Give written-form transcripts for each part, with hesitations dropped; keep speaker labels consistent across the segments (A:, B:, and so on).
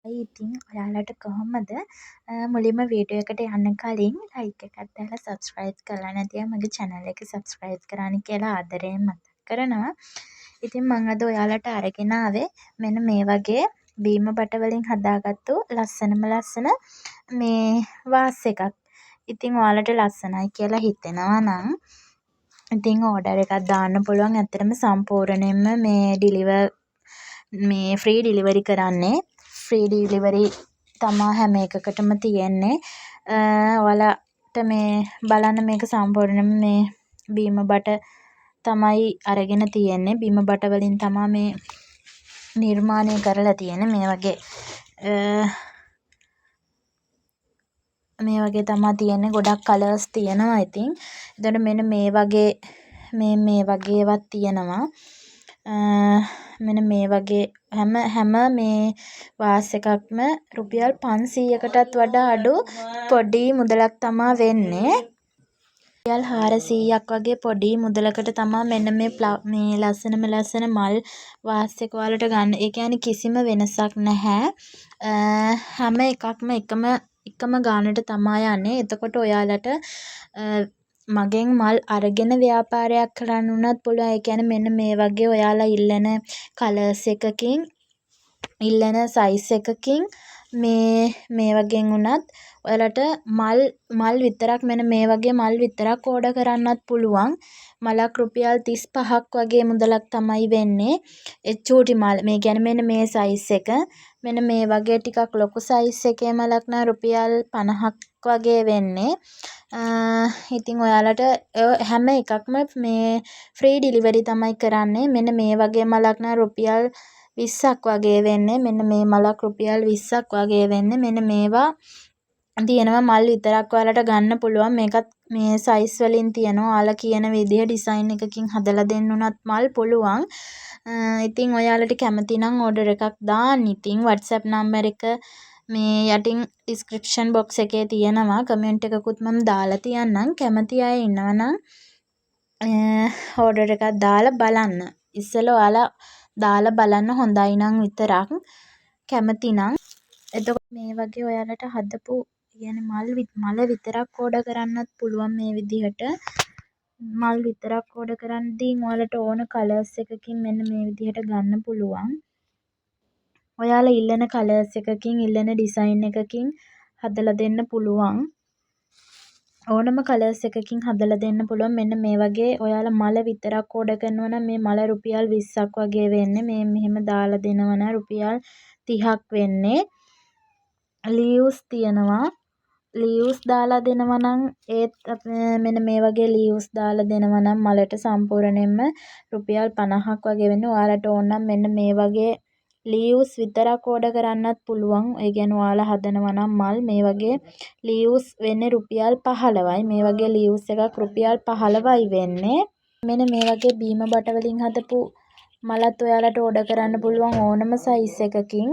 A: ඉතින් ඔයාලට කොහොමද මුලින්ම වීඩියෝ එකට යන්න කලින් ලයික් එකක් දාලා සබ්ස්ක්‍රයිබ් කරලා නැතිනම් මගේ channel එක සබ්ස්ක්‍රයිබ් කරන්න කියලා ආදරයෙන් මතක් කරනවා. ඉතින් මම අද ඔයාලට අරගෙන ආවේ මෙන්න මේ වගේ බීම බට වලින් හදාගත්තු ලස්සනම ලස්සන මේ වාස් එකක්. ඉතින් ඔයාලට ලස්සනයි කියලා හිතෙනවා නම් ඉතින් ඕඩර් එකක් දාන්න පුළුවන්. ඇත්තටම සම්පූර්ණයෙන්ම මේ ෆ්‍රී ඩිලිවරි කරන්නේ. ෆ්‍රී ඩිලිවරි තමා හැම එකකටම තියෙන්නේ. ඔයාලට මේ බලන්න මේක සම්පූර්ණයෙන්ම මේ බීම බට තමයි අරගෙන තියෙන්නේ. බීම බට වලින් තමා මේ නිර්මාණය කරලා තියෙන්නේ. මේ වගේ තමා තියෙන්නේ. ගොඩක් කලර්ස් තියෙනවා ඉතින්. එතකොට මෙන්න මේ වගේ ඒවත් තියෙනවා. මෙන්න මේ වගේ හැම මේ වාස් එකක්ම රුපියල් 500කටත් වඩා අඩු පොඩි මුදලක් තමා වෙන්නේ. රුපියල් 400ක් වගේ පොඩි මුදලකට තමා මෙන්න මේ ලස්සන මල් වාස් එක ඔයාලට ගන්න. ඒ කියන්නේ කිසිම වෙනසක් නැහැ. හැම එකක්ම එකම ගානට තමා යන්නේ. එතකොට ඔයාලට මගෙන් මල් අරගෙන ව්‍යාපාරයක් කරන්න උනත් පුළුවන්. ඒ කියන්නේ මෙන්න මේ වගේ ඔයාලා ඉල්ලන කලර්ස් එකකින් ඉල්ලන සයිස් එකකින් මේ වගේ උනත් ඔයාලට මල් විතරක් මෙන්න මේ වගේ මල් විතරක් ඕඩර් කරන්නත් පුළුවන්. මලක් රුපියල් 35ක් වගේ මුදලක් තමයි වෙන්නේ. ඒ චූටි මල් මේ කියන්නේ මෙන්න මේ සයිස් එක. මෙන්න මේ වගේ ටිකක් ලොකු සයිස් එකේ මලක් නම් රුපියල් 50ක් වගේ වෙන්නේ. ඉතින් ඔයාලට හැම එකක්ම මේ ෆ්‍රී ඩිලිවරි තමයි කරන්නේ. මෙන්න මේ වගේ මලක් නම් රුපියල් 20ක් වගේ වෙන්නේ. මෙන්න මේ මලක් රුපියල් 20ක් වගේ වෙන්නේ. මෙන්න මේවා තියෙනවා මල් විතරක් ඔයාලට ගන්න පුළුවන්. මේකත් මේ සයිස් වලින් තියෙනවා. ඔයාලා කියන විදිහ ඩිසයින් එකකින් හදලා දෙන්න උනත් මල් පුළුවන්. ඉතින් ඔයාලට කැමති නම් ඕඩර් එකක් දාන්න. ඉතින් WhatsApp නම්බර් එක මේ යටින් ඩිස්ක්‍රිප්ෂන් බොක්ස් එකේ තියෙනවා. කමෙන්ට් එකකුත් මම දාලා තියන්නම්. කැමති අය ඉන්නවා නම් ඕඩර් එකක් දාලා බලන්න. ඉස්සෙල්ලා ඔයාලා දාලා බලන්න හොඳයි නම් විතරක් කැමති නම්. එතකොට මේ වගේ ඔයාලට හදපු කියන්නේ මල විතරක් ඕඩර් කරන්නත් පුළුවන් මේ විදිහට. මල් විතරක් ඕඩර් කරද්දී ඔයාලට ඕන කලර්ස් එකකින් මෙන්න මේ විදිහට ගන්න පුළුවන්. ඔයාලා ඉල්ලන කලර්ස් එකකින් ඉල්ලන ඩිසයින් එකකින් හදලා දෙන්න පුළුවන්. ඕනම කලර්ස් එකකින් හදලා දෙන්න පුළුවන්. මෙන්න මේ වගේ ඔයාලා මල විතරක් ඕඩර් කරනවා නම් මේ මල රුපියල් 20ක් වගේ වෙන්නේ. මේ මෙහෙම දාලා දෙනවා නම් රුපියල් 30ක් වෙන්නේ. ලීව්ස් තියෙනවා. ලීව්ස් දාලා දෙනවා නම් ඒත් මෙන්න මේ වගේ ලීව්ස් දාලා දෙනවා නම් මලට සම්පූර්ණයෙන්ම රුපියල් 50ක් වගේ වෙන්නේ. ඔයාලට ඕන නම් මෙන්න මේ වගේ ලීව්ස් විතරක් ඕඩර් කරන්නත් පුළුවන්. ඒ කියන්නේ ඔයාලා හදනවා නම් මල් මේ වගේ ලීව්ස් වෙන්නේ රුපියල් 15යි. මේ වගේ ලීව්ස් එකක් රුපියල් 15යි වෙන්නේ. මෙන්න මේ වගේ බීම බට වලින් හදපු මලත් ඔයාලට ඕඩර් කරන්න පුළුවන් ඕනම සයිස් එකකින්.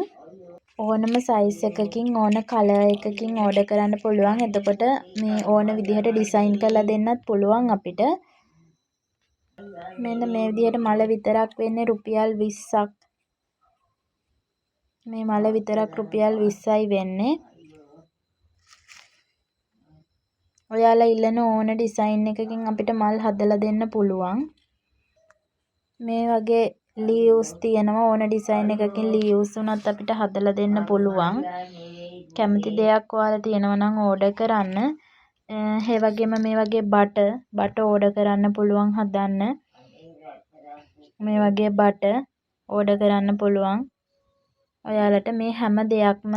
A: ඕන කලර් එකකින් ඕඩර් කරන්න පුළුවන්. එතකොට මේ ඕන විදිහට ඩිසයින් කරලා දෙන්නත් පුළුවන් අපිට. මෙන්න මේ විදිහට මල විතරක් වෙන්නේ රුපියල් 20ක්. මේ මල විතරක් රුපියල් 20යි වෙන්නේ. ඔයාලා ඉල්ලන ඕන ඩිසයින් එකකින් අපිට මල් හදලා දෙන්න පුළුවන්. මේ වගේ ලීව්ස් තියෙනවා. ඕන ඩිසයින් එකකින් ලීව්ස් උනත් අපිට හදලා දෙන්න පුළුවන්. කැමති දෙයක් ඔයාලා තියෙනවා නම් ඕඩර් කරන්න. ඒ වගේම මේ වගේ බට ඕඩර් කරන්න පුළුවන් හදන්න. මේ වගේ බට ඕඩර් කරන්න පුළුවන්. ඔයාලට මේ හැම දෙයක්ම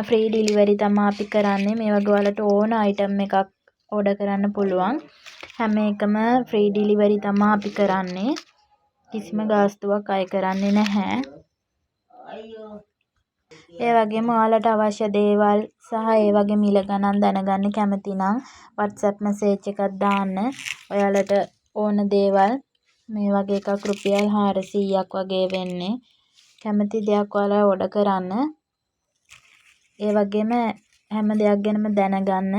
A: ෆ්‍රී ඩිලිවරි තමයි අපි කරන්නේ. මේ වගේ ඔයාලට ඕන අයිටම් එකක් ඕඩර් කරන්න පුළුවන්. හැම එකම ෆ්‍රී ඩිලිවරි තමයි අපි කරන්නේ. කිසිම ගාස්තුවක් අය කරන්නේ නැහැ. ඒ වගේම ඔයාලට අවශ්‍ය දේවල් සහ ඒ වගේ මිල ගණන් දැනගන්න කැමති නම් WhatsApp මැසේජ් එකක් දාන්න. ඔයාලට ඕන දේවල් මේ වගේ එකක් රුපියල් 400ක් වගේ වෙන්නේ. කැමති දෙයක් ඔයාලා ඕඩර් කරන්න. ඒ වගේම හැම දෙයක් ගැනම දැනගන්න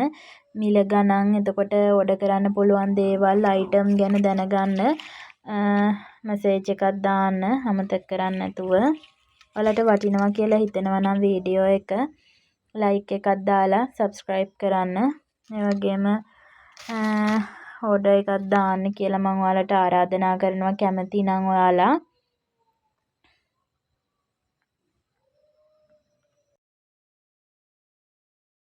A: මිල ගණන්. එතකොට ඕඩර් කරන්න පුළුවන් දේවල් අයිටම් ගැන දැනගන්න මැසේජ් එකක් දාන්න අමතක කරන්නේ නැතුව. ඔයාලට වටිනවා කියලා හිතෙනවා නම් වීඩියෝ එක ලයික් එකක් දාලා subscribe කරන්න. ඒ වගේම ඕඩර් එකක් දාන්න කියලා මම ඔයාලට ආරාධනා කරනවා කැමති නම් ඔයාලා.